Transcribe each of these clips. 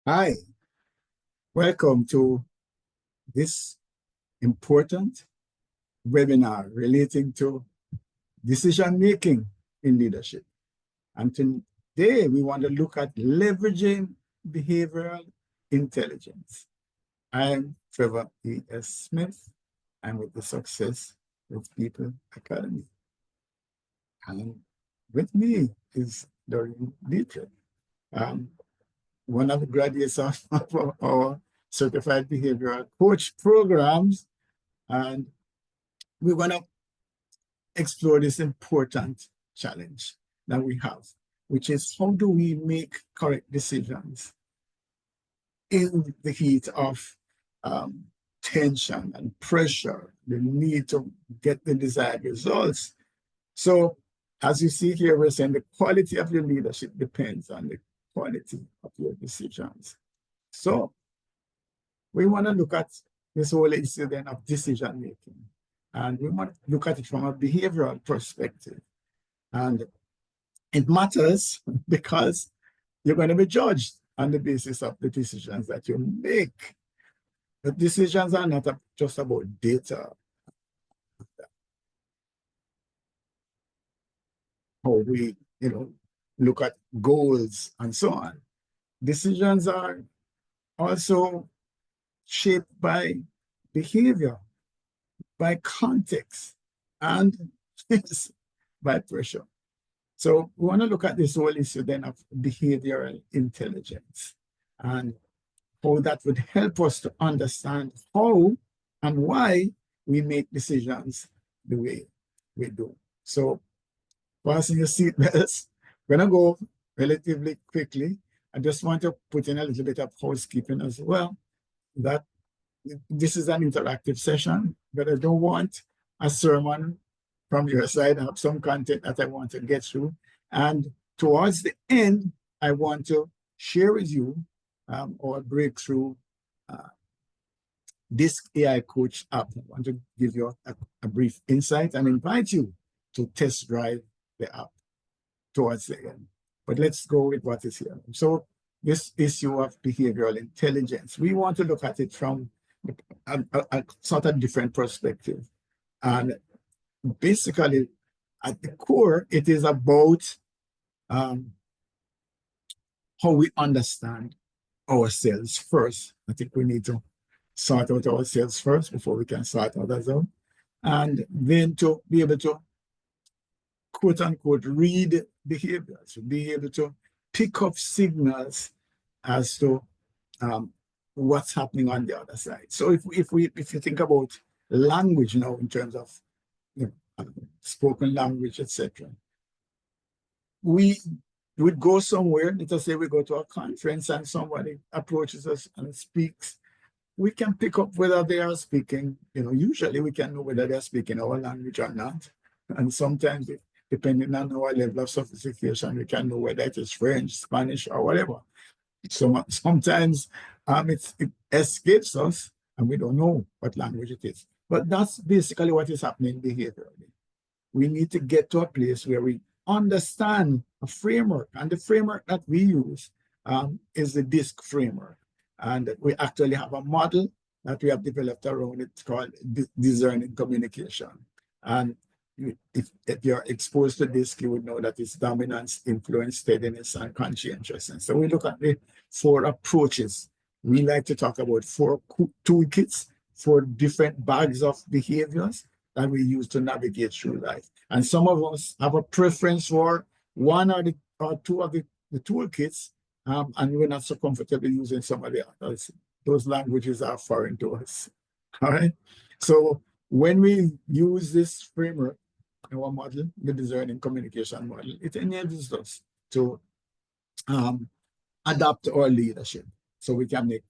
Hi, welcome to this important webinar relating to decision making in leadership. And today we want to look at leveraging behavioral intelligence. I'm Trevor E.S. Smith. I'm with the Success with People Academy. And with me is Doreen Dietrich, one of the graduates of our Certified Behavioral Coach programs. And we're going to explore this important challenge that we have, which is how do we make correct decisions in the heat of tension and pressure, the need to get the desired results. So, as you see here, we're saying the quality of your leadership depends on the quality of your decisions. So, we want to look at this whole issue then of decision making. And we want to look at it from a behavioral perspective. And it matters because you're going to be judged on the basis of the decisions that you make. The decisions are not just about data, how we, look at goals and so on. Decisions are also shaped by behavior, by context, and by pressure. So we want to look at this whole issue then of behavioral intelligence and how that would help us to understand how and why we make decisions the way we do. So fasten your seatbelts. We're going to go relatively quickly. I just want to put in a little bit of housekeeping as well, that this is an interactive session, but I don't want a sermon from your side. I have some content that I want to get through. And towards the end, I want to share with you our breakthrough DISC AI Coach app. I want to give you a brief insight and invite you to test drive the app towards the end. But let's go with what is here. So this issue of behavioral intelligence, we want to look at it from a sort of different perspective. And basically, at the core, it is about how we understand ourselves first. I think we need to sort out ourselves first before we can sort others out. And then to be able to, quote unquote, read behaviors, be able to pick up signals as to what's happening on the other side. So if you think about language now in terms of spoken language, etc., we would go somewhere. Let us say we go to a conference and somebody approaches us and speaks. We can pick up whether they are speaking. Usually we can know whether they are speaking our language or not. And sometimes, depending on our level of sophistication, we can know whether it is French, Spanish, or whatever. So sometimes it escapes us and we don't know what language it is. But that's basically what is happening behaviorally. We need to get to a place where we understand a framework, and the framework that we use is the DISC framework. And we actually have a model that we have developed around it called discerning communication. And if you're exposed to DISC, you would know that it's dominance, influence, steadiness, and conscientiousness. So we look at the 4 approaches. We like to talk about 4 toolkits, 4 different bags of behaviors that we use to navigate through life. And some of us have a preference for 1 or 2 of the toolkits, and we're not so comfortable using some of the others. Those languages are foreign to us. All right. So when we use this framework, our model, the discerning communication model, it enables us to adapt our leadership so we can make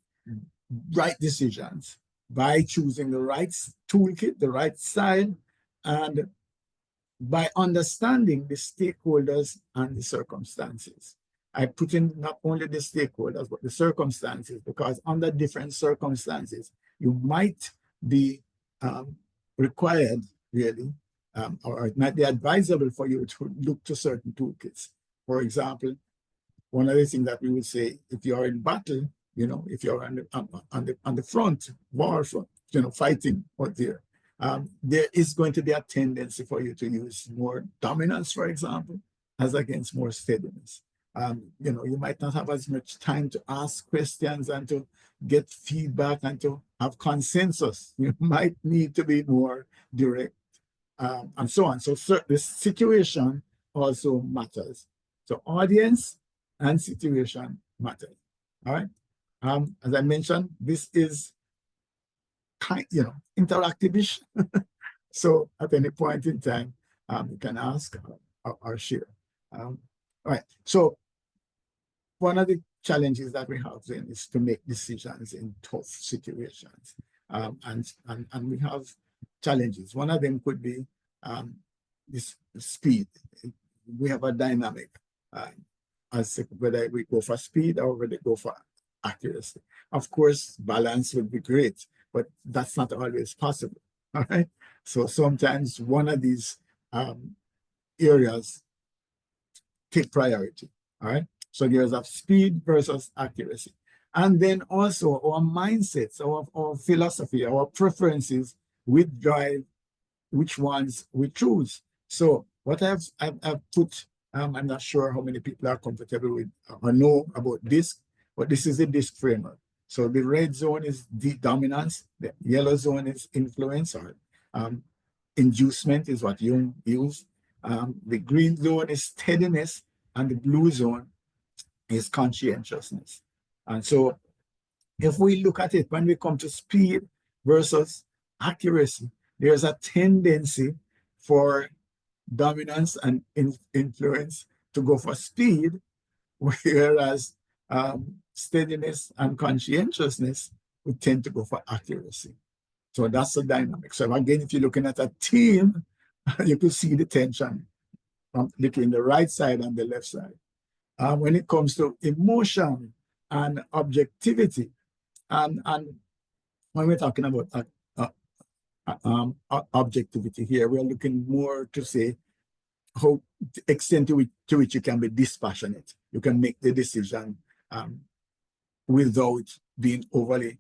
right decisions by choosing the right toolkit, the right style, and by understanding the stakeholders and the circumstances. I put in not only the stakeholders, but the circumstances, because under different circumstances, you might be required, really, or it might be advisable for you to look to certain toolkits. For example, one of the things that we would say, if you are in battle, You know, if you're on the front, war front, you know, fighting out there, there is going to be a tendency for you to use more dominance, for example, as against more steadiness. You know, you might not have as much time to ask questions and to get feedback and to have consensus. You might need to be more direct, and so on. So the situation also matters. So audience and situation matters. All right. As I mentioned, this is kind, you know, interactive-ish. So at any point in time, you can ask or share. All right. So one of the challenges that we have then is to make decisions in tough situations. And we have challenges. One of them could be this speed. We have a dynamic as whether we go for speed or whether we go for accuracy. Of course, balance would be great, but that's not always possible. All right. So sometimes one of these areas take priority. All right. So there's a speed versus accuracy. And then also our mindsets, our philosophy, our preferences will drive which ones we choose. So what I've put, I'm not sure how many people are comfortable with or know about DISC, but this is a DISC framework. So the red zone is the dominance, the yellow zone is influence, or inducement is what Jung used. The green zone is steadiness, and the blue zone is conscientiousness. And so if we look at it, when we come to speed versus accuracy, there's a tendency for dominance and influence to go for speed, whereas steadiness and conscientiousness would tend to go for accuracy. So that's the dynamic. So again, if you're looking at a team, you could see the tension from between the right side and the left side. When it comes to emotion and objectivity, and when we're talking about objectivity here, we're looking more to say how the extent to which you can be dispassionate. You can make the decision without being overly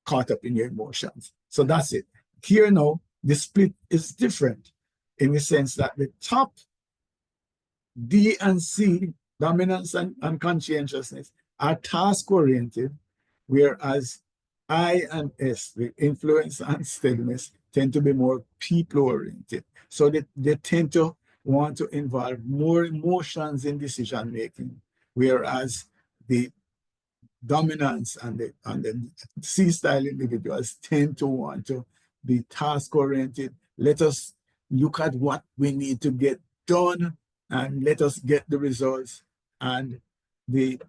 caught up in your emotions. So that's it. Here now, the split is different in the sense that the top D and C, dominance and conscientiousness, are task-oriented, whereas I and S, the influence and steadiness, tend to be more people-oriented. So they tend to want to involve more emotions in decision-making, whereas the dominance and the C-style individuals tend to want to be task-oriented. Let us look at what we need to get done and let us get the results. And the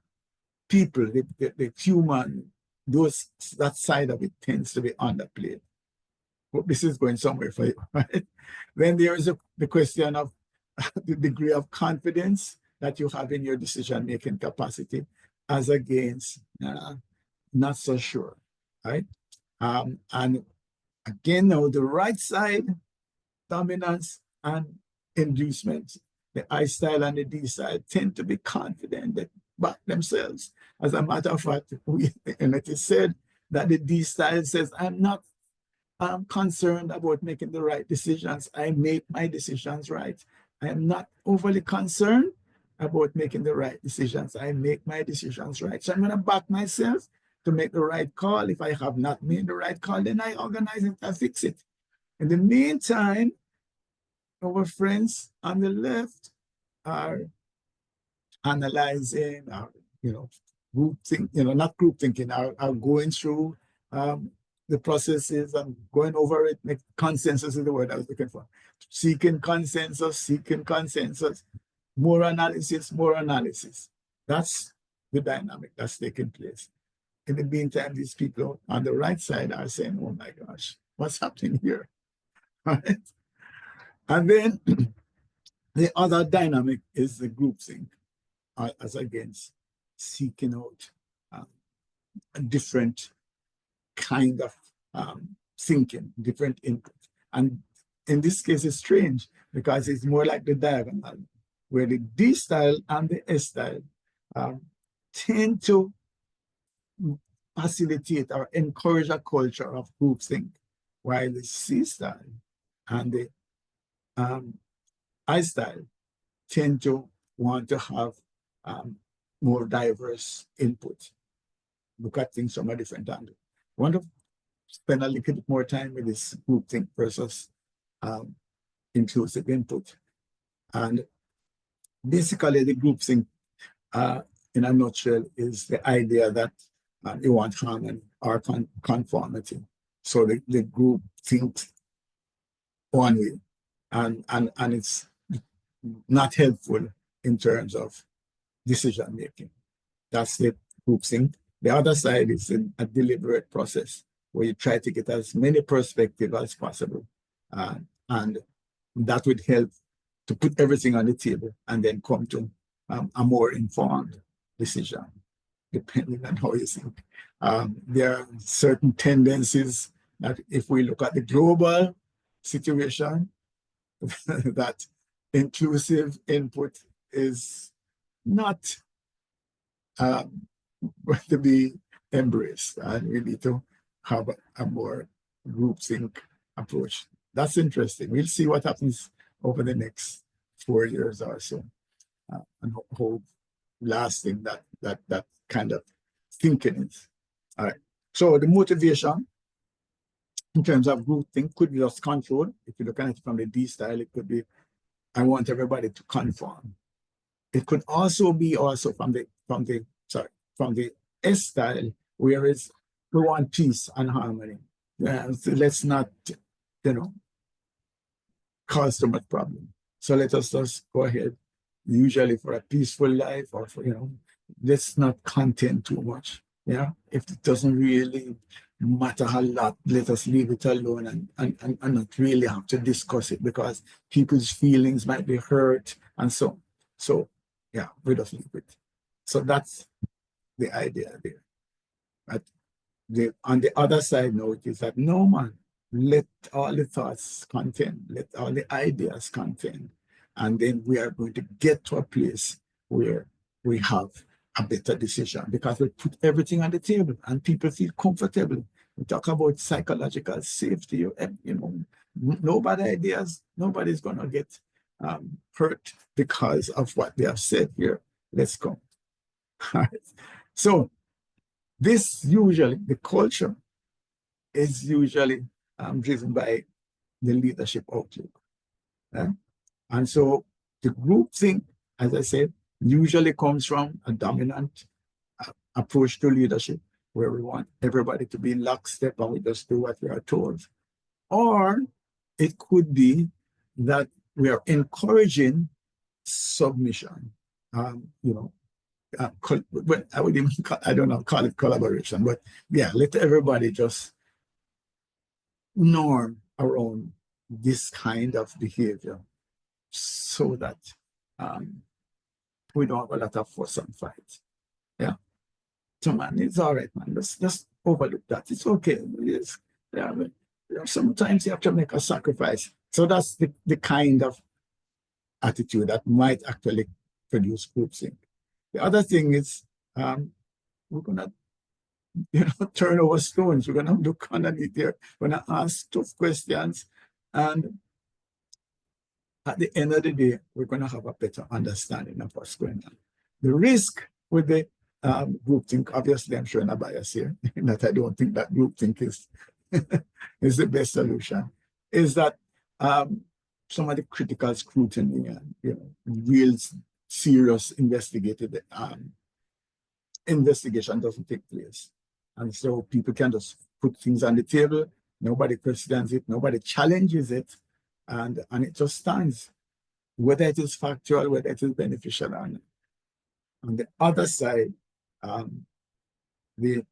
people, the human, that side of it tends to be underplayed. Hope this is going somewhere for you, right? Then there is the question of the degree of confidence that you have in your decision-making capacity as against not so sure, right? And again, now the right side, dominance and inducement, the I style and the D style tend to be confident that back themselves. As a matter of fact, and it is said that the D style says, I'm not concerned about making the right decisions. I make my decisions right. I am not overly concerned about making the right decisions. I make my decisions right. So I'm going to back myself to make the right call. If I have not made the right call, then I organize it, I fix it. In the meantime, our friends on the left are analyzing, group think, not group thinking, are going through the processes and going over it. Make consensus is the word I was looking for. Seeking consensus, more analysis. That's the dynamic that's taking place. In the meantime, these people on the right side are saying, oh my gosh, what's happening here? Right? And then the other dynamic is the groupthink, as against seeking out a different kind of thinking, different input. And in this case, it's strange because it's more like the diagonal, where the D style and the S style tend to facilitate or encourage a culture of groupthink, while the C style and the I style tend to want to have more diverse input, look at things from a different angle. I want to spend a little bit more time with this groupthink versus inclusive input. And basically, the groupthink, in a nutshell, is the idea that you want harmony or conformity. So the group thinks one way, and it's not helpful in terms of decision making. That's the groupthink. The other side is a deliberate process where you try to get as many perspectives as possible, and that would help to put everything on the table and then come to a more informed decision, depending on how you think. There are certain tendencies that if we look at the global situation, that inclusive input is not going to be embraced, and we need to have a more groupthink approach. That's interesting. We'll see what happens over the next 4 years or so, and how lasting that kind of thinking is. All right. So the motivation in terms of groupthink could be just control. If you look at it from the D style, it could be I want everybody to conform. It could also be from the S style, whereas we want peace and harmony. So let's not, cause too much problem. So let us just go ahead, usually for a peaceful life, or for, let's not contend too much. Yeah, if it doesn't really matter a lot, let us leave it alone and not really have to discuss it, because people's feelings might be hurt and so on. So yeah, we just leave it. So that's the idea there. But on the other side note is that no, man, let all the thoughts contend, let all the ideas contend, and then we are going to get to a place where we have a better decision, because we put everything on the table and people feel comfortable. We talk about psychological safety, no bad ideas, nobody's going to get hurt because of what they have said here. Let's go. All right. So this usually, the culture is usually driven by the leadership outlook. And so the group thing, as I said, usually comes from a dominant approach to leadership, where we want everybody to be in lockstep and we just do what we are told. Or it could be that we are encouraging submission. I would even call it collaboration, but yeah, let everybody just norm around this kind of behavior, so that we don't have a lot of fuss and fight. Yeah. So man, it's all right, man. Let's just overlook that. It's okay. Sometimes you have to make a sacrifice. So that's the kind of attitude that might actually produce groupthink. The other thing is we're gonna turn over stones. We're gonna look underneath there. We're gonna ask tough questions, and at the end of the day, we're gonna have a better understanding of what's going on. The risk with the groupthink, obviously, I'm showing a bias here, that I don't think that groupthink is is the best solution, is that some of the critical scrutiny and real serious investigation doesn't take place, and so people can just put things on the table. Nobody questions it, nobody challenges it, and it just stands, whether it is factual, whether it is beneficial or not. On the other side, the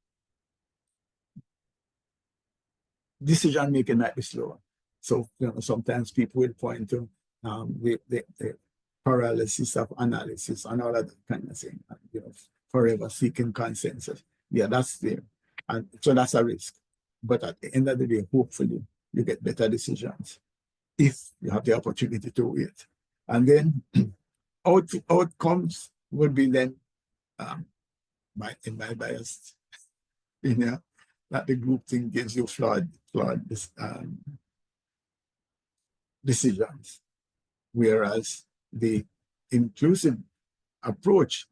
decision making might be slower. So sometimes people will point to the paralysis of analysis and all of that kind of thing. Forever seeking consensus. Yeah, that's there, and so that's a risk. But at the end of the day, hopefully, you get better decisions if you have the opportunity to wait. And then outcomes would be then, in my biased opinion that the group thing gives you flawed decisions, whereas the inclusive approach,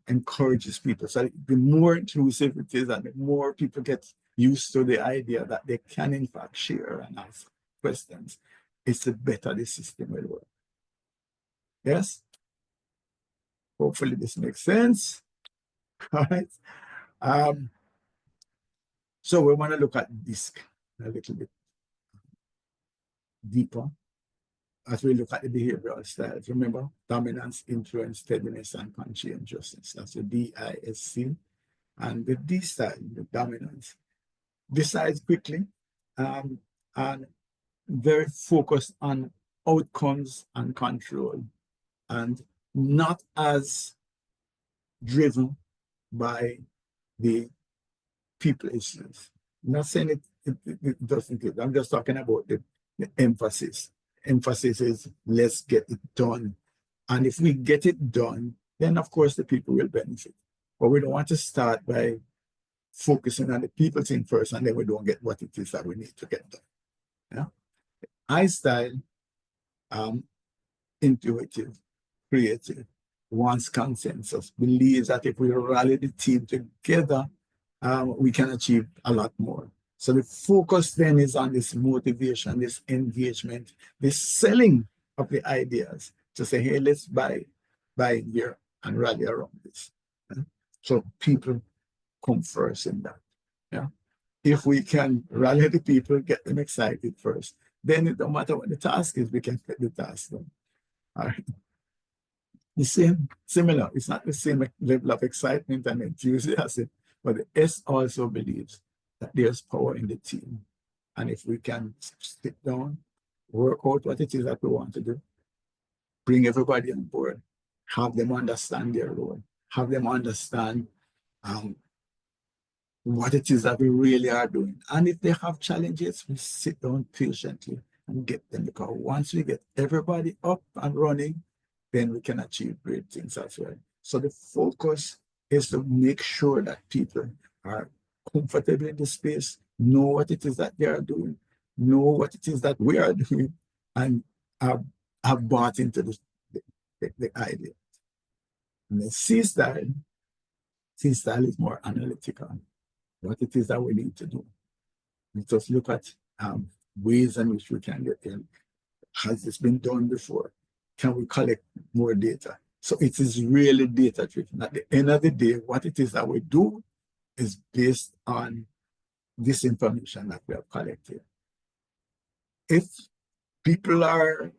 encourages people. So the more inclusive it is, and the more people get used to the idea that they can in fact share and ask questions, it's the better the system will work. Yes? Hopefully this makes sense. All right. So we want to look at DISC a little bit deeper as we look at the behavioral styles. Remember, dominance, influence, steadiness, and conscientiousness. That's the DISC. And the D style, the dominance, decides quickly and very focused on outcomes and control, and not as driven by the people issues. I'm not saying it doesn't get. I'm just talking about the emphasis. Emphasis is let's get it done. And if we get it done, then of course the people will benefit. But we don't want to start by focusing on the people thing first, and then we don't get what it is that we need to get done. Yeah. I style, intuitive, creative, wants consensus, believes that if we rally the team together, we can achieve a lot more. So the focus then is on this motivation, this engagement, this selling of the ideas to say, hey, let's buy in here and rally around this. Yeah? So people come first in that. Yeah. If we can rally the people, get them excited first, then it don't matter what the task is, we can get the task done. All right. The same, similar. It's not the same level of excitement and enthusiasm, but the S also believes that there's power in the team. And if we can sit down, work out what it is that we want to do, bring everybody on board, have them understand their role, have them understand what it is that we really are doing. And if they have challenges, we sit down patiently and get them, because once we get everybody up and running, then we can achieve great things as well. So the focus is to make sure that people are comfortable in the space, know what it is that they are doing, know what it is that we are doing, and have bought into the idea. And the C style is more analytical. What it is that we need to do. We just look at ways in which we can get in. Has this been done before? Can we collect more data? So it is really data driven. At the end of the day, what it is that we do is based on this information that we have collected. If people are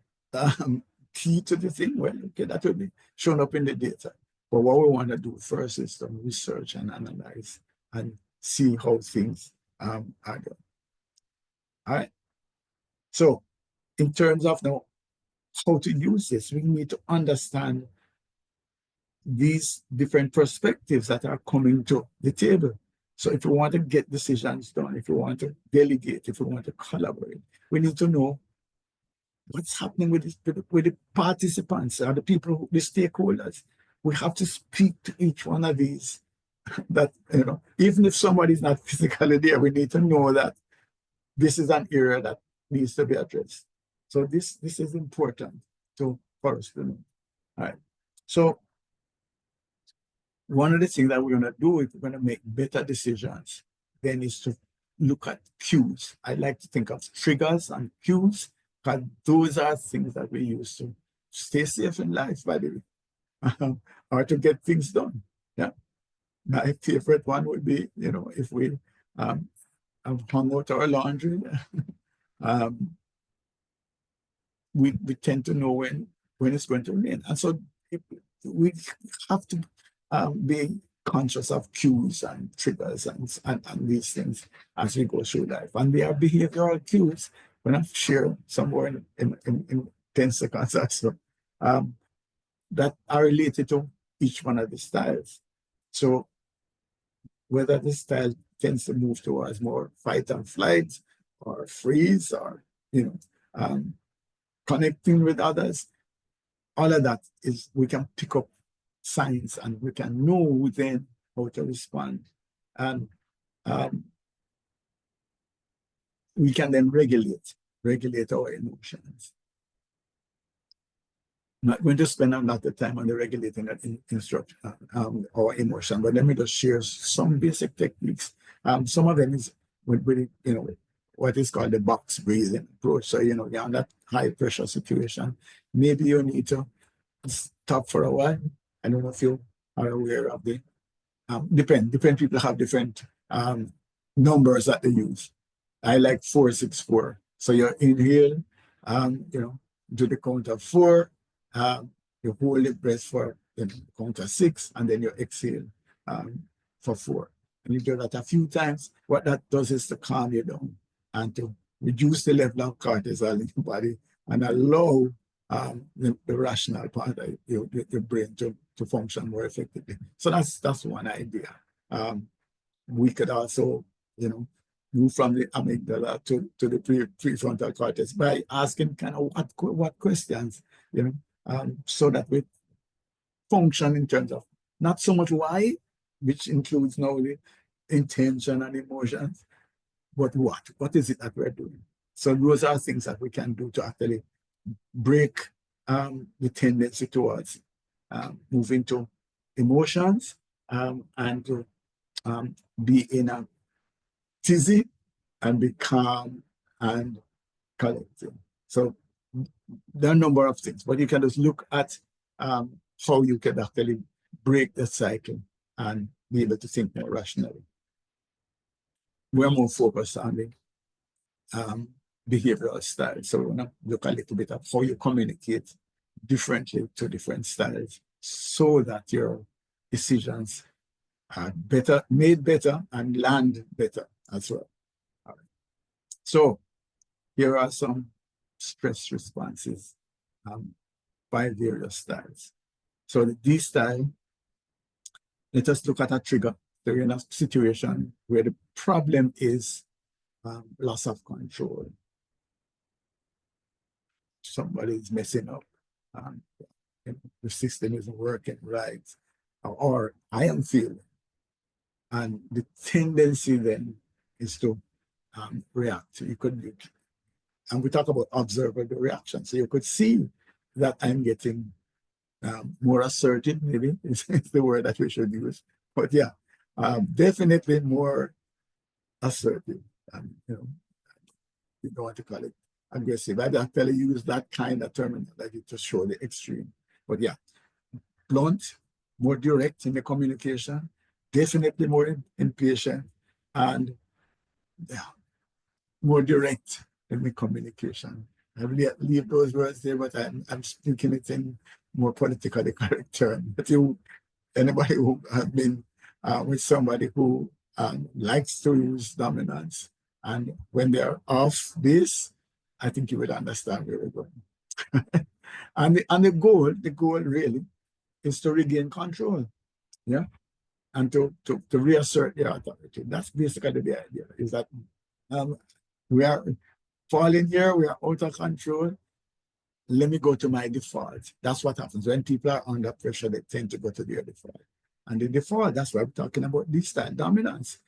key to the thing, well, okay, that will be shown up in the data. But what we want to do first is to research and analyze and see how things are done. All right. So in terms of now how to use this, we need to understand these different perspectives that are coming to the table. So if we want to get decisions done, if we want to delegate, if we want to collaborate, we need to know what's happening with the participants, or the people, the stakeholders. We have to speak to each one of these. That, even if somebody's not physically there, we need to know that this is an area that needs to be addressed. So this is important for us to know. All right. So one of the things that we're going to do if we're going to make better decisions then is to look at cues. I like to think of triggers and cues, because those are things that we use to stay safe in life, by the way, or to get things done. Yeah. My favorite one would be, if we have hung out our laundry, we tend to know when it's going to rain. And so we have to be conscious of cues and triggers and these things as we go through life. And there are behavioral cues. When I share somewhere in 10 seconds or so, that are related to each one of the styles. So whether the style tends to move towards more fight and flight, or freeze, or connecting with others, all of that is, we can pick up signs and we can know then how to respond And we can then regulate our emotions. Not going to spend a lot of time on the regulating that instruction, our emotion, but let me just share some basic techniques. Some of them is with what is called the box breathing approach. So, you're in that high pressure situation. Maybe you need to stop for a while. I don't know if you are aware of the, different people have different numbers that they use. I like 4-6-4. So you inhale, do the count of 4, you hold the breath for count of 6, and then you exhale for 4. And you do that a few times. What that does is to calm you down and to reduce the level of cortisol in your body and allow the rational part of your brain to function more effectively. So that's one idea. We could also, move from the amygdala to the prefrontal cortex by asking kind of what questions, so that we function in terms of not so much why, which includes now the intention and emotions, but what is it that we're doing? So those are things that we can do to actually break the tendency towards moving to emotions and to be in a tizzy and be calm and collected. So there are a number of things, but you can just look at how you can actually break the cycle and be able to think more rationally. We're more focused on the behavioral style. So we want to look a little bit at how you communicate differently to different styles so that your decisions are made better and land better as well. All right. So here are some stress responses by various styles. So the D style, let us look at a trigger. So you're in a situation where the problem is loss of control. Somebody is messing up. The system isn't working right. Or I am feeling. And the tendency then is to react. You could, and we talk about observable reaction. So you could see that I'm getting more assertive, maybe is the word that we should use. But yeah, definitely more assertive. You don't want to call it aggressive. I actually use that kind of terminology to show the extreme. But yeah, blunt, more direct in the communication, definitely more impatient, and yeah, more direct in the communication. I really leave those words there, but I'm speaking it in more politically correct terms. But anybody who has been with somebody who likes to use dominance, and when they're off this, I think you will understand where we're going. and the goal really is to regain control, yeah, and to reassert your authority. That's basically the idea. Is that we are falling here, we are out of control. Let me go to my default. That's what happens when people are under pressure. They tend to go to their default, and the default. That's why we're talking about this style dominance.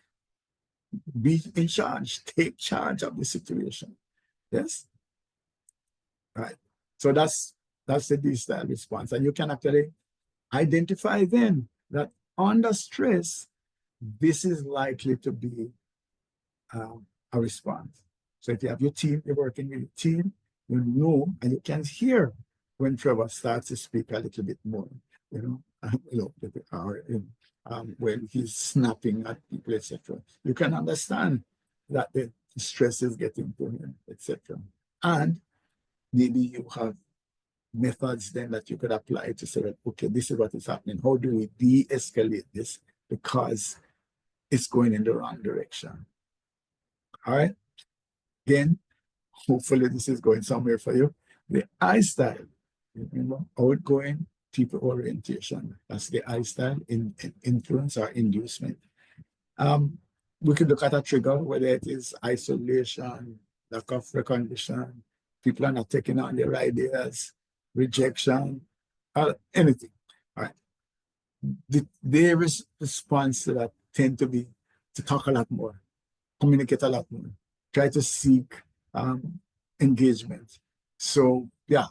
Be in charge. Take charge of the situation. Yes. Right. So that's the D style response, and you can actually identify then that under stress, this is likely to be a response. So if you have your team, you're working with your team, you know, and you can hear when Trevor starts to speak a little bit more, or when he's snapping at people, etc. You can understand that the stress is getting to him, etc. And maybe you have methods then that you could apply to say, okay, this is what is happening. How do we de-escalate this? Because it's going in the wrong direction. All right. Again, hopefully this is going somewhere for you. The I style, outgoing, people orientation. That's the I style in influence or inducement. We could look at a trigger, whether it is isolation, lack of recognition, people are not taking on their ideas, rejection, anything. All right. The response to that tend to be to talk a lot more, communicate a lot more, try to seek engagement. So yeah,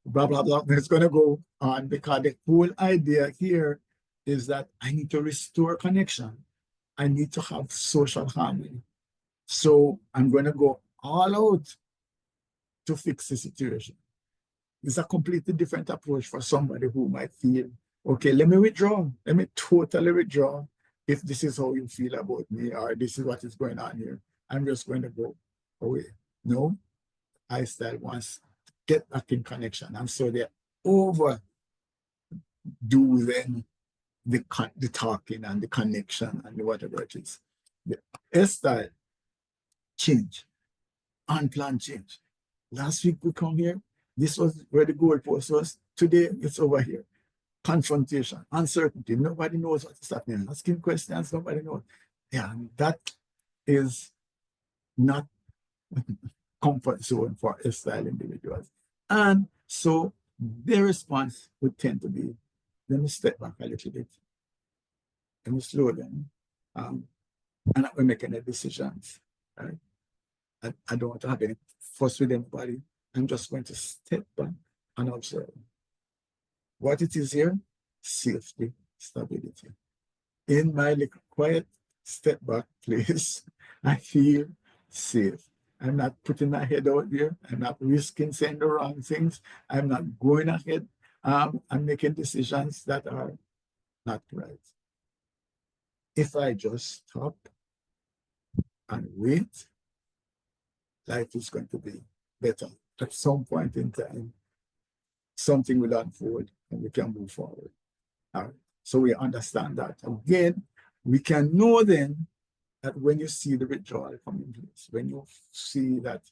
blah blah blah. It's gonna go on because the whole idea here is that I need to restore connection. I need to have social harmony. So I'm gonna go all out to fix the situation. It's a completely different approach for somebody who might feel, okay, let me withdraw. Let me totally withdraw if this is how you feel about me or this is what is going on here. I'm just going to go away. No, iStyle wants to get back in connection. And so they overdo then the talking and the connection and whatever it is. The S-Style change, unplanned change. Last week we come here, this was where the goalpost was. Today it's over here. Confrontation, uncertainty. Nobody knows what is happening. Asking questions, nobody knows. Yeah, that is not comfort zone for S-Style individuals. And so their response would tend to be, let me step back a little bit. Let me slow down. And we're making the decisions. Right? I don't want to have any fuss with anybody. I'm just going to step back and observe. What it is here, safety, stability. In my little quiet step back place, I feel safe. I'm not putting my head out there. I'm not risking saying the wrong things. I'm not going ahead. I'm making decisions that are not right. If I just stop and wait, life is going to be better. At some point in time, something will unfold and we can move forward. All right. So we understand that. Again, we can know then that when you see the withdrawal coming place, when you see that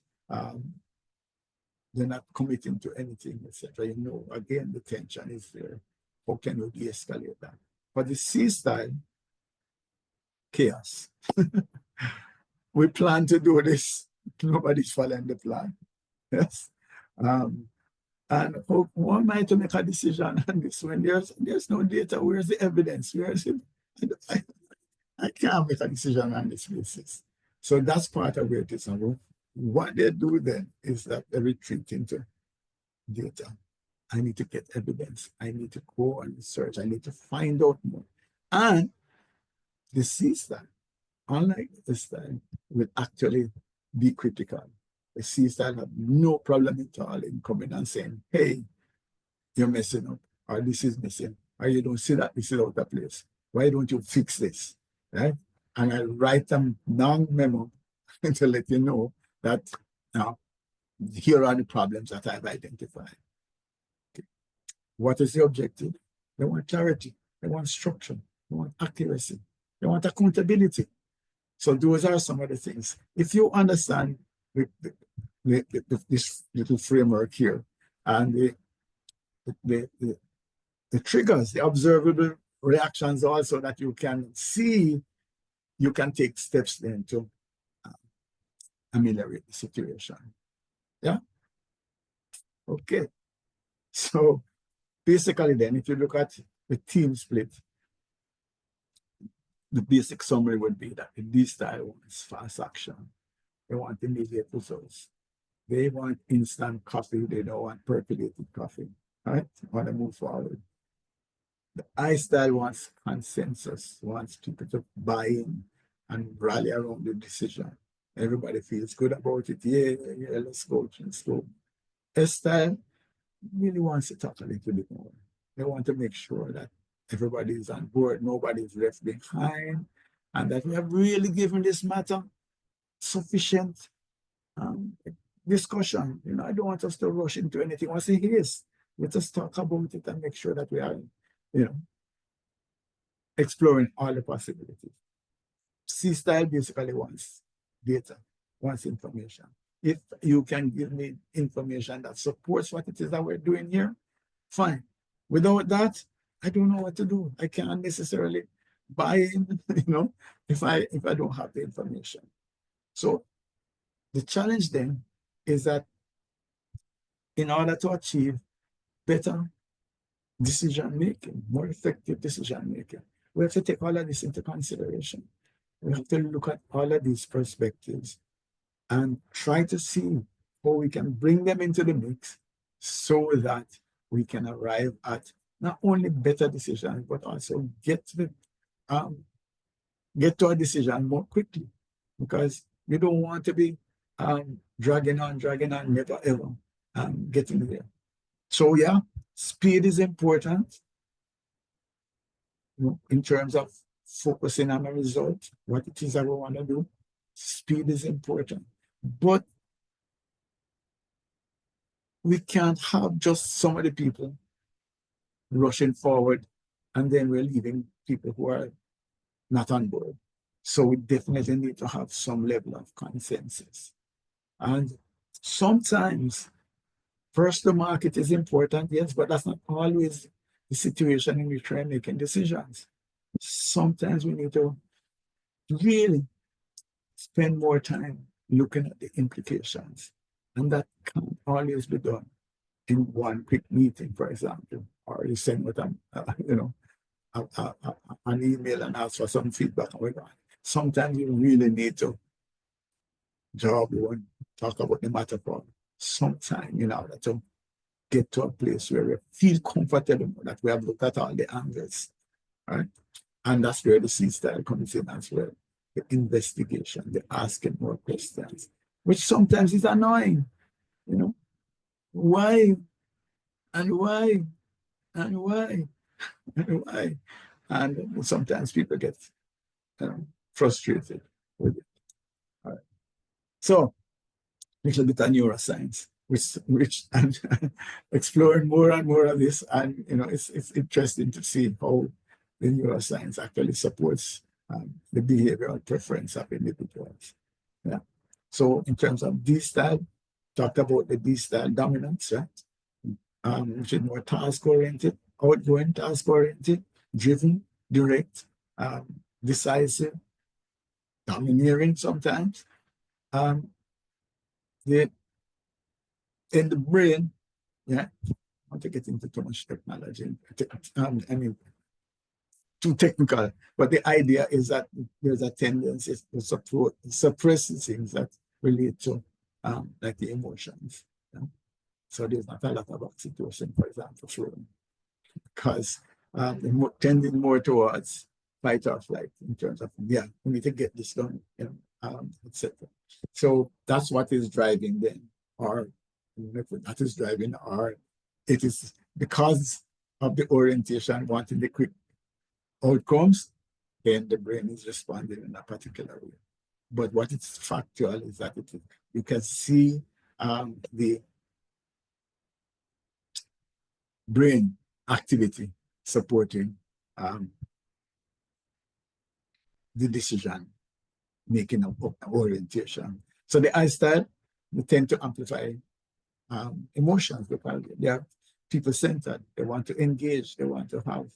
they're not committing to anything, etc., you know, again, the tension is there. How can we de-escalate that? For the C-Style, chaos. We plan to do this. Nobody's following the plan. Yes. And how am I to make a decision on this when there's no data? Where's the evidence? Where is it? I can't make a decision on this basis. So that's part of where it is. What they do then is that they retreat into data. I need to get evidence. I need to go and research. I need to find out more. And the C-Style, unlike this style, will actually be critical. The C-Style have no problem at all in coming and saying, hey, you're messing up, or this is missing, or you don't see that this is out of place. Why don't you fix this? Right? And I write them long memo to let you know that now here are the problems that I've identified. Okay. What is the objective? They want clarity, they want structure, they want accuracy, they want accountability. So those are some of the things. If you understand this little framework here and the triggers, the observable reactions also that you can see, you can take steps then to ameliorate the situation. Yeah? Okay. So basically then, if you look at the team split, the basic summary would be that the D-Style wants fast action. They want immediate results. They want instant coffee. They don't want percolated coffee. Right? They want to move forward. The I-Style wants consensus, wants people to buy in and rally around the decision. Everybody feels good about it. Yeah, let's go. S-Style really wants to talk a little bit more. They want to make sure that everybody is on board, nobody is left behind, and that we have really given this matter sufficient discussion. You know, I don't want us to rush into anything. Once it is, let us talk about it and make sure that we are, you know, exploring all the possibilities. C-Style basically wants data, wants information. If you can give me information that supports what it is that we're doing here, fine. Without that, I don't know what to do. I can't necessarily buy in, you know, if I don't have the information. So the challenge then is that in order to achieve better decision making, more effective decision making, we have to take all of this into consideration. We have to look at all of these perspectives and try to see how we can bring them into the mix so that we can arrive at not only better decisions, but also um, get to a decision more quickly. Because we don't want to be dragging on, never ever getting there. So yeah, speed is important, you know, in terms of focusing on a result, what it is that we want to do. Speed is important. But we can't have just some of the people rushing forward and then we're leaving people who are not on board. So we definitely need to have some level of consensus. And sometimes, first, the market is important, yes, but that's not always the situation in which we're making decisions. Sometimes we need to really spend more time looking at the implications. And that can't always be done in one quick meeting, for example, or you send with them, an email and ask for some feedback and we're going. Sometimes you really need to job one, talk about the matter for some time in order to get to a place where we feel comfortable that we have looked at all the angles, right? And that's where the C style comes in as well. The investigation, the asking more questions, which sometimes is annoying, you know. Why? And why? And why? And why? And sometimes people get frustrated with it. All right. So, a little bit of neuroscience, which and exploring more and more of this, and it's interesting to see how the neuroscience actually supports the behavioral preference of individuals. Yeah. So in terms of D style, talked about the D style dominance, right? Which is more task oriented, outgoing, task oriented, driven, direct, decisive, domineering sometimes. The in the brain, yeah, I want to get into too much technology. I mean, too technical, but the idea is that there's a tendency to suppress things that relate to like the emotions. Yeah? So there's not a lot of oxytocin, for example, flowing because tending more towards fight or flight in terms of, yeah, we need to get this done, etc. So that's what is driving them, or that is driving, or it is because of the orientation, wanting the quick outcomes, then the brain is responding in a particular way. But what is factual is that you can see the brain activity supporting the decision making of orientation. So the I style, they tend to amplify emotions because they are people-centered. They want to engage. They want to have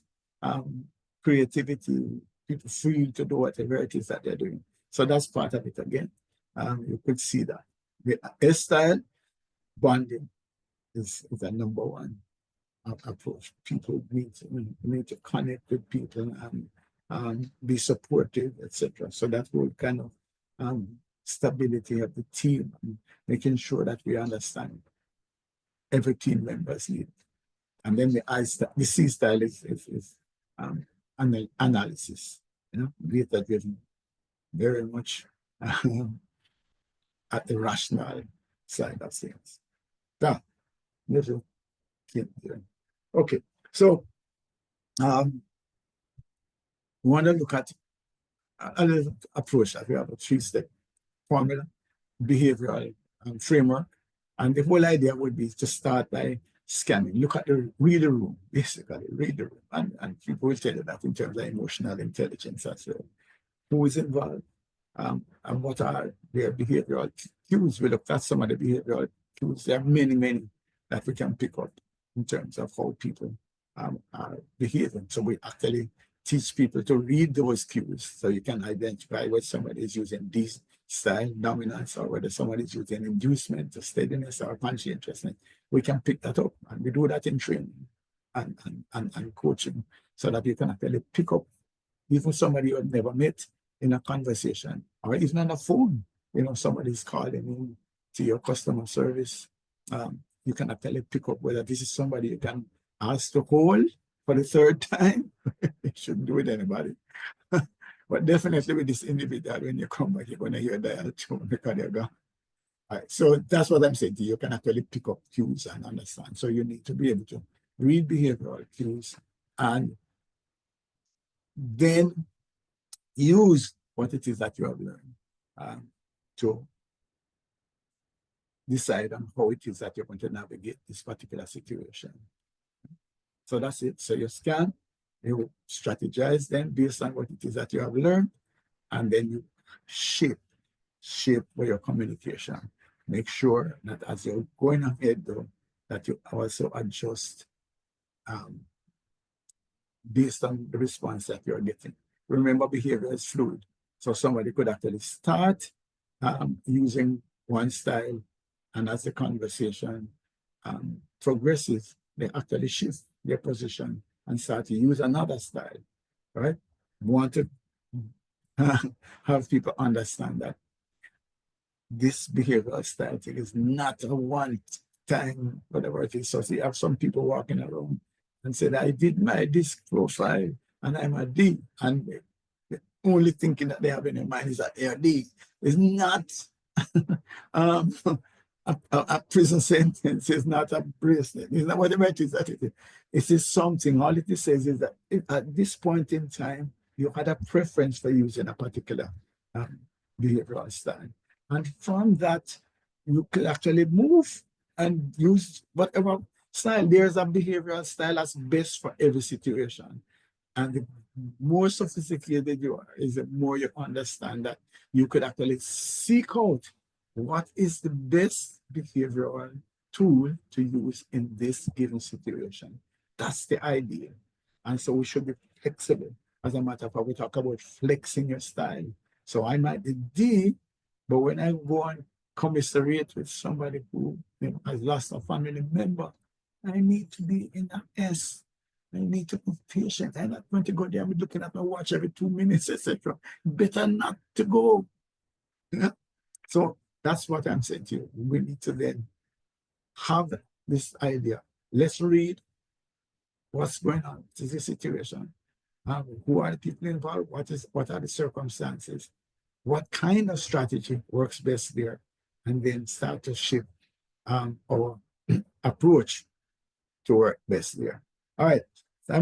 creativity, people free to do whatever it is that they're doing. So that's part of it again. You could see that. The S style, bonding is a number one approach. People need to connect with people and be supportive, etc. So that will kind of stability of the team, and making sure that we understand every team member's need. And then the C style is analysis, data driven, very much at the rational side of things. Yeah, little kid there. Okay, so we want to look at a little approach that we have a 3-step formula, behavioral framework. And the whole idea would be to start by scanning, look at read the room, basically, read the room. And people will tell you that in terms of emotional intelligence as well. Who is involved and what are their behavioral cues? We looked at some of the behavioral cues. There are many, many that we can pick up in terms of how people are behaving. So we actually teach people to read those cues so you can identify whether somebody is using this style dominance or whether somebody is using inducement or steadiness or conscientiousness. We can pick that up, and we do that in training and coaching so that you can actually pick up even somebody you have never met in a conversation or even on a phone. Somebody's calling in to your customer service. You can actually pick up whether this is somebody you can ask to hold for the third time. You shouldn't do it anybody. But definitely with this individual, when you come back, you're going to hear dial tone because they're gone. All right, so that's what I'm saying to you. You can actually pick up cues and understand. So you need to be able to read behavioral cues and then use what it is that you have learned to decide on how it is that you're going to navigate this particular situation. So that's it. So you scan, you strategize then based on what it is that you have learned, and then you shape for your communication. Make sure that as you're going ahead, though, that you also adjust based on the response that you're getting. Remember, behavior is fluid. So somebody could actually start using one style, and as the conversation progresses, they actually shift their position and start to use another style, right? We want to have people understand that this behavioral style thing is not a one-time, whatever it is. So you have some people walking around and said, I did my disc profile and I'm a D. And the only thinking that they have in their mind is that they are D. It's not a prison sentence. It's not a bracelet. It's not whatever it is that it is. It is something. All it says is that at this point in time, you had a preference for using a particular behavioral style. And from that, you could actually move and use whatever style. There's a behavioral style that's best for every situation. And the more sophisticated you are, is the more you understand that you could actually seek out what is the best behavioral tool to use in this given situation. That's the idea. And so we should be flexible. As a matter of fact, we talk about flexing your style. So I might be D, but when I go and commiserate with somebody who has lost a family member, I need to be in an S. I need to be patient. I'm not going to go there and be looking at my watch every 2 minutes, etc. Better not to go. Yeah? So that's what I'm saying to you. We need to then have this idea. Let's read what's going on. This is the situation. Who are the people involved? What are the circumstances? What kind of strategy works best there? And then start to shift our approach to work best there. All right. So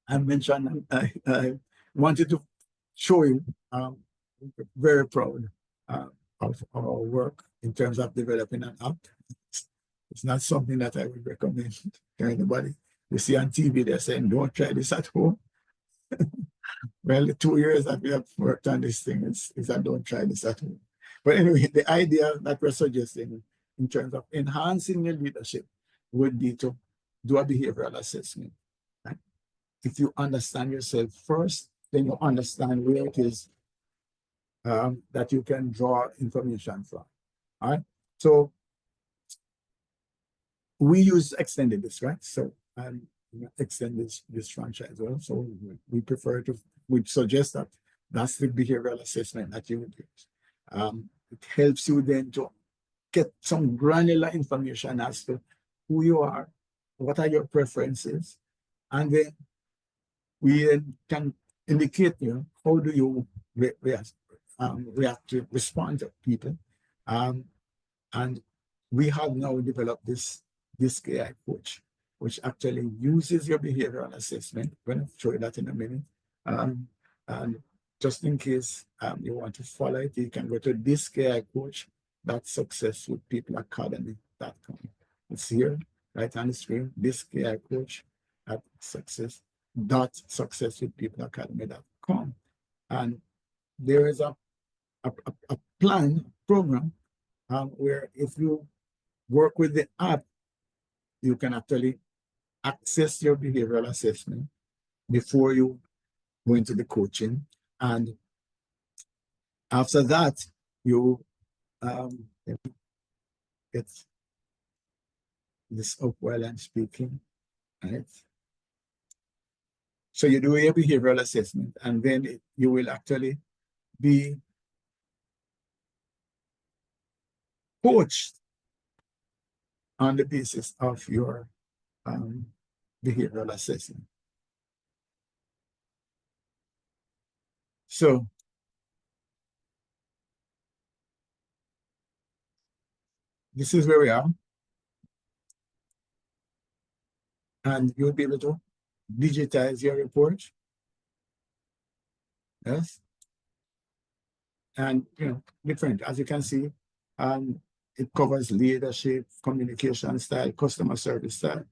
I mentioned, I wanted to show you, very proud of our work in terms of developing an app. It's not something that I would recommend to anybody. You see on TV, they're saying, don't try this at home. Well, the 2 years that we have worked on this thing is that don't try this at home. But anyway, the idea that we're suggesting in terms of enhancing your leadership would be to do a behavioral assessment. Right? If you understand yourself first, then you understand where it is that you can draw information from. All right. So we use extended this, right? So extend this franchise well. So we prefer to, we suggest that that's the behavioral assessment that you would use. It helps you then to get some granular information as to who you are, what are your preferences, and then we can indicate how do you react to respond to people. And we have now developed this AI coach, which actually uses your behavioral assessment. I'm going to show you that in a minute. And just in case you want to follow it, you can go to thisaicoach.successwithpeopleacademy.com. It's here, right on the screen, thisaicoach.successwithpeopleacademy.com. And there is a program where if you work with the app, you can actually access your behavioral assessment before you go into the coaching. And after that, you get this up while I'm speaking, right? So you do your behavioral assessment, and then you will actually be coached on the basis of your behavioral assessment. So this is where we are. And you'll be able to digitize your report. Yes. And different, as you can see, it covers leadership, communication style, customer service style.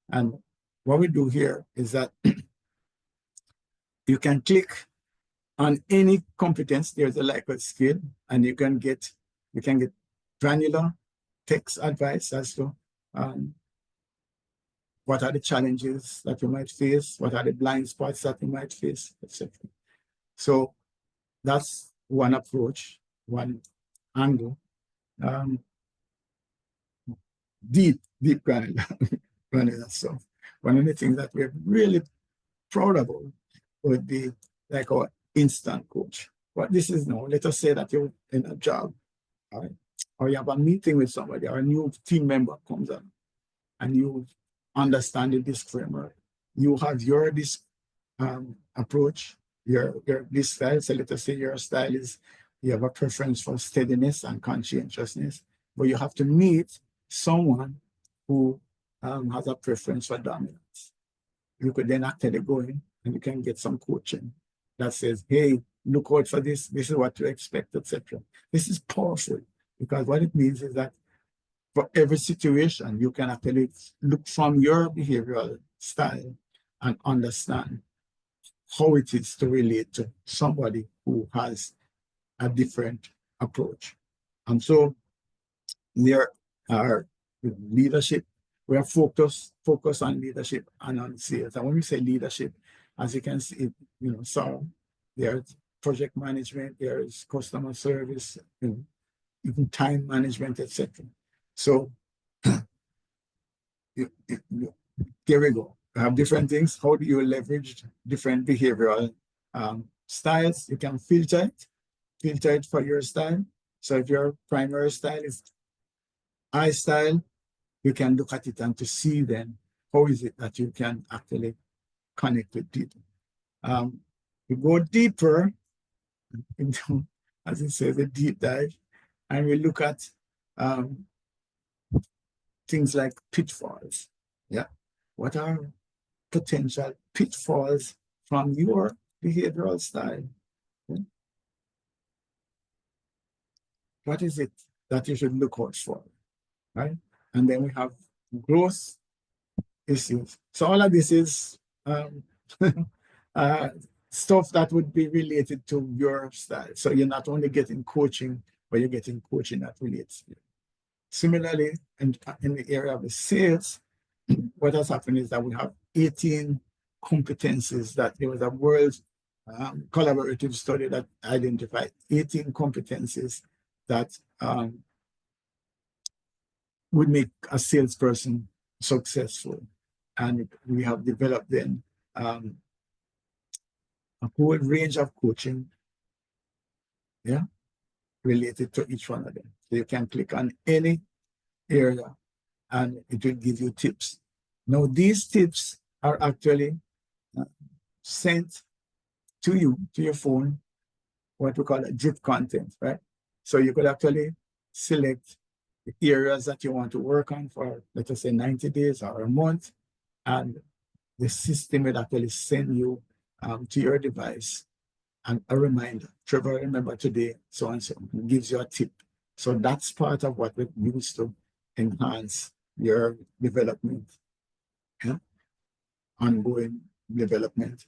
And what we do here is that you can click on any competence. There's a Likert scale, and you can get granular text advice as to what are the challenges that you might face, what are the blind spots that you might face, etc. So that's one approach, one angle. Deep granular, granular stuff. One of the things that we're really proud about would be like our instant coach. What this is now, let us say that you're in a job, right? Or you have a meeting with somebody, or a new team member comes on, and you understand the DISC framework. You have your DISC approach, your DISC style. So let us say your style is, you have a preference for steadiness and conscientiousness, but you have to meet someone who has a preference for dominance. You could then actually go in and you can get some coaching that says, hey, look out for this, this is what to expect, etc. This is powerful, because what it means is that for every situation, you can actually look from your behavioral style and understand how it is to relate to somebody who has a different approach. And so there are leadership. We are focused on leadership and on sales. And when we say leadership, as you can see, so there's project management, there's customer service, even time management, etc. So here we go. We have different things. How do you leverage different behavioral styles? You can filter it for your style. So if your primary style is I style, you can look at it and to see then how is it that you can actually connect with people. We go deeper into, as it says, a deep dive, and we look at things like pitfalls. Yeah, what are potential pitfalls from your behavioral style? Yeah? What is it that you should look out for, right? And then we have growth issues. So all of this is stuff that would be related to your style. So you're not only getting coaching, but you're getting coaching that relates to you. Similarly, in the area of the sales, what has happened is that we have 18 competencies that there was a world collaborative study that identified 18 competencies that would make a salesperson successful. And we have developed then a whole range of coaching, related to each one of them. So you can click on any area and it will give you tips. Now, these tips are actually sent to you, to your phone, what we call a drip content, right? So you could actually select the areas that you want to work on for, let us say, 90 days or a month, and the system will actually send you to your device and a reminder. Trevor, remember today, so and so, and gives you a tip. So that's part of what we use to enhance your development, ongoing development.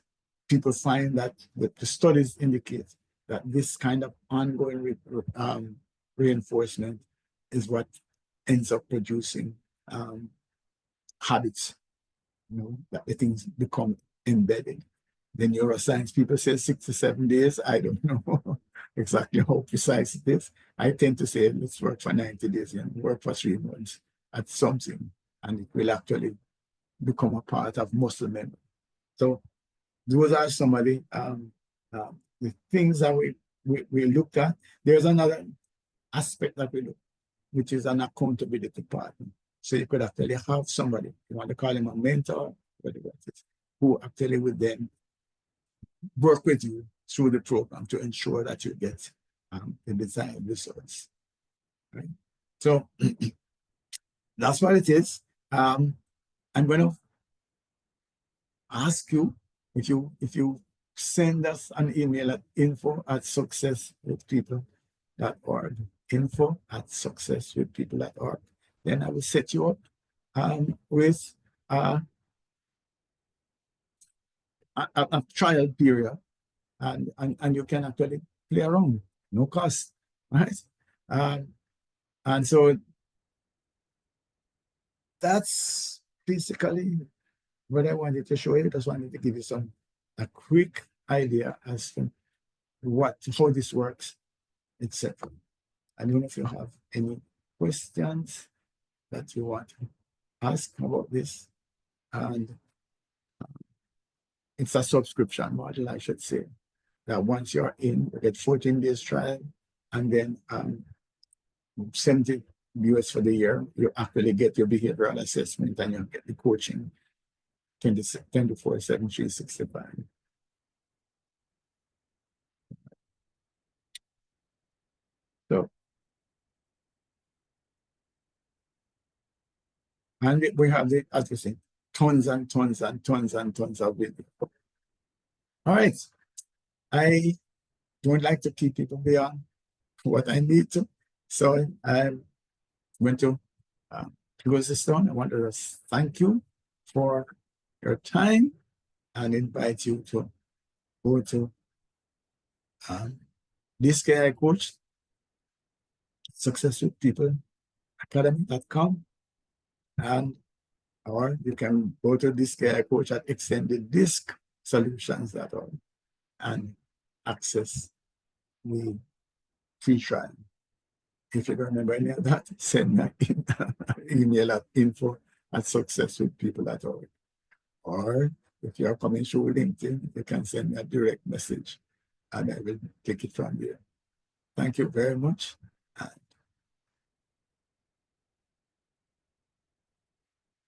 People find that the studies indicate that this kind of ongoing reinforcement is what ends up producing habits, that the things become embedded. The neuroscience people say 6 to 7 days. I don't know exactly how precise it is. I tend to say let's work for 90 days and work for 3 months at something, and it will actually become a part of muscle memory. So those are some of the things that we looked at. There's another aspect that we look, which is an accountability partner. So you could actually have somebody, you want to call him a mentor, whatever it is, who actually would then work with you through the program to ensure that you get the desired results. Right? So that's what it is. I'm going to ask you if you send us an email at info@successwithpeople.org, info@successwithpeople.org, then I will set you up with a trial period, and you can actually play around, no cost, right? And so that's basically what I wanted to show you. Just wanted to give you a quick idea as to how this works, etc. I don't know if you have any questions that you want to ask about this. And it's a subscription model, I should say, that once you're in, you get 14 days trial, and then 70 US for the year. You actually get your behavioral assessment, and you get the coaching 24/7, 365. So, and we have the, as we say, tons and tons and tons and tons of video. All right. I don't like to keep people beyond what I need to. So I'm going to close this down. I want to thank you for your time and invite you to go to this AI coach, successwithpeopleacademy.com, and or you can go to this AI coach at extendeddisk.solutions.org and access the free trial. If you don't remember any of that, send me an email at info@successwithpeople.org. Or if you're coming through LinkedIn, you can send me a direct message and I will take it from there. Thank you very much.